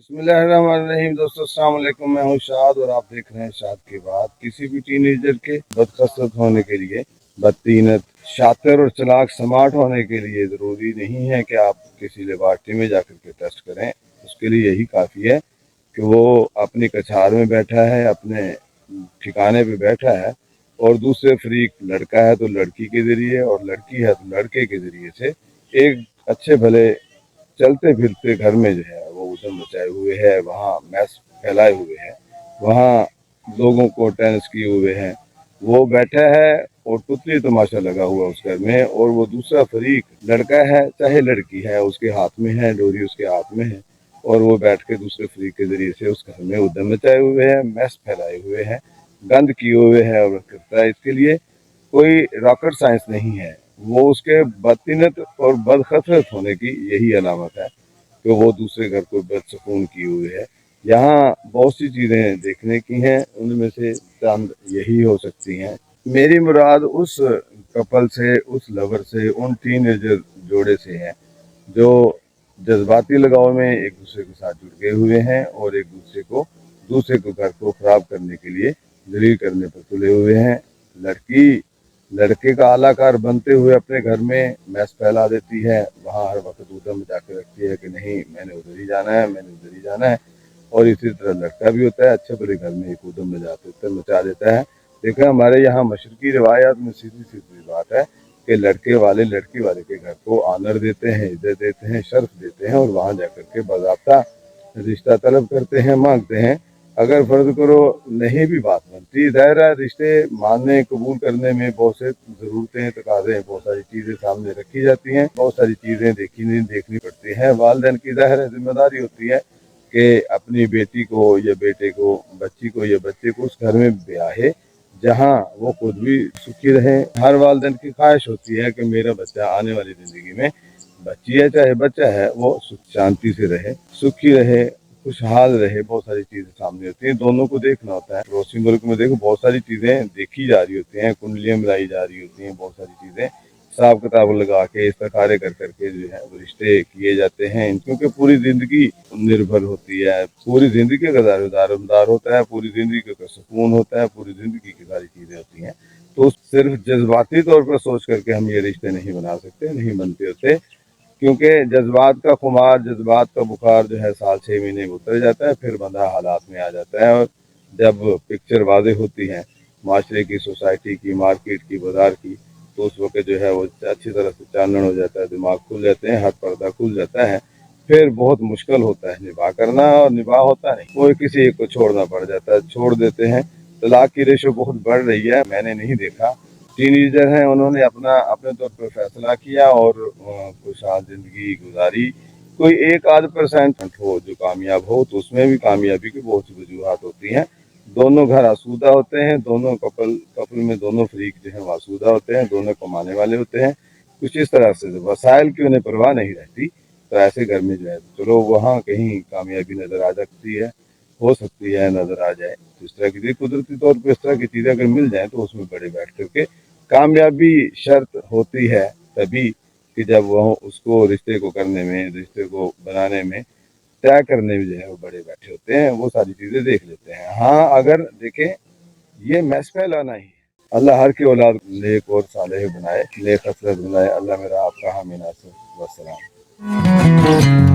बिस्मिल्लाहिर्रहमानिर्रहीम। दोस्तों अस्सलाम वालेकुम, मैं हूं शाद और आप देख रहे हैं शाद की बात। किसी भी टीनेजर के बदखसरत होने के लिए, बदतीनत, शातिर और चलाक स्मार्ट होने के लिए ज़रूरी नहीं है कि आप किसी लेबॉर्ट्री में जाकर के टेस्ट करें। उसके लिए यही काफ़ी है कि वो अपनी कछार में बैठा है, अपने ठिकाने पे बैठा है और दूसरे फरीक लड़का है तो लड़की के ज़रिए और लड़की है तो लड़के के ज़रिए से एक अच्छे भले चलते फिरते घर में जो है वो उधम मचाए हुए है, वहाँ मैस फैलाए हुए है, वहाँ लोगों को टेंस किए हुए हैं। वो बैठा है और तुतली तमाशा लगा हुआ उस घर में, और वो दूसरा फरीक लड़का है चाहे लड़की है, उसके हाथ में है डोरी, उसके हाथ में है, और वो बैठ के दूसरे फरीक के जरिए से उस घर में उधम मचाए हुए है, मैस फैलाए हुए हैं, गंद किए हुए है और करता है। इसके लिए कोई रॉकेट साइंस नहीं है, वो उसके बदतीनत और बदखसरत होने की यही अलामत है कि वो दूसरे घर को बदसकून किए हुए है। यहाँ बहुत सी चीज़ें देखने की हैं, उनमें से चंद यही हो सकती हैं। मेरी मुराद उस कपल से, उस लवर से, उन टीनेजर जोड़े से है जो जज्बाती लगाव में एक दूसरे के साथ जुड़ गए हुए हैं और एक दूसरे को घर को खराब करने के लिए जलील करने पर तुले हुए हैं। लड़की लड़के का आलाकार बनते हुए अपने घर में मैस फैला देती है, वहाँ हर वक्त उधम मचा के रखती है कि नहीं मैंने उधर ही जाना है, मैंने उधर ही जाना है। और इसी तरह लड़का भी होता है, अच्छे भले घर में एक उधम मचा देता है। देखा हमारे यहाँ मशरकी रिवायात में सीधी सीधी बात है कि लड़के वाले लड़की वाले के घर को आनर देते हैं, इज्जत देते हैं, शर्फ देते हैं और वहाँ जाकर के बाज़ाब्ता रिश्ता तलब करते हैं, मांगते हैं। अगर फर्ज करो नहीं भी बात बनती, दायरा रिश्ते मानने कबूल करने में बहुत से ज़रूरतें तकाज़े, बहुत सारी चीज़ें सामने रखी जाती हैं, बहुत सारी चीज़ें देखनी पड़ती हैं। वालिदैन की ज़ाहिर जिम्मेदारी होती है कि अपनी बेटी को या बेटे को, बच्ची को या बच्चे को उस घर में ब्याहे जहाँ वो खुद भी सुखी रहे। हर वालिदैन की ख्वाहिश होती है कि मेरा बच्चा आने वाली ज़िंदगी में, बच्ची है चाहे बच्चा है, वो सुख शांति से रहे, सुखी रहे, खुशहाल रहे। बहुत सारी चीजें सामने होती हैं, दोनों को देखना होता है। पड़ोसी मुल्क में देखो बहुत सारी चीजें देखी जा रही होती हैं, कुंडलियां मिलाई जा रही होती हैं, बहुत सारी चीजें हिसाब किताब लगा के इस्तेखारे कर करके जो है वो रिश्ते किए जाते हैं, क्योंकि पूरी जिंदगी निर्भर होती है, पूरी जिंदगी का दारोमदार होता है, पूरी जिंदगी का सुकून होता है, पूरी जिंदगी की सारी चीजें होती हैं। तो सिर्फ जज्बाती तौर पर सोच करके हम ये रिश्ते नहीं बना सकते, नहीं बनते होते, क्योंकि जज्बात का खुमार, जज्बात का बुखार जो है साल 6 महीने में उतर जाता है, फिर बंदा हालात में आ जाता है। और जब पिक्चर वाज़ेह होती है माशरे की, सोसाइटी की, मार्केट की, बाजार की, तो उस वक्त जो है वो अच्छी तरह से चानन हो जाता है, दिमाग खुल जाते हैं, हर पर्दा खुल जाता है। फिर बहुत मुश्किल होता है निभा करना, और निभा होता नहीं, कोई किसी एक को छोड़ना पड़ जाता है, छोड़ देते हैं। तलाक की रेशो बहुत बढ़ रही है, मैंने नहीं देखा। टीनेजर हैं, उन्होंने अपने तौर पर फैसला किया और खुशहाल जिंदगी गुजारी। कोई एक आध परसेंट हो जो कामयाब हो, तो उसमें भी कामयाबी की बहुत सी वजूहत होती हैं। दोनों घर आसूदा होते हैं, दोनों कपल में दोनों फरीक जो है आसूदा होते हैं, दोनों कमाने वाले होते हैं। कुछ इस तरह से वसाइल की उन्हें परवाह नहीं रहती, तो ऐसे घर में जो है चलो वहाँ कहीं कामयाबी नजर आ सकती है, हो सकती है नजर आ जाए। तो इस तरह की कुदरती तौर पर इस तरह की चीजें अगर मिल जाए तो उसमें बड़े बैठ करके कामयाबी शर्त होती है तभी कि जब वह उसको रिश्ते को करने में, रिश्ते को बनाने में, तय करने में जो है वो बड़े बैठे होते हैं, वो सारी चीजें देख लेते हैं। हाँ अगर देखें ये मैस फैलाना ही है। अल्लाह हर की औलाद नेक और सालेह बनाए, नेक हसरत बनाए। अल्लाह मेरा आपका हामी नासिर। वस्सलाम।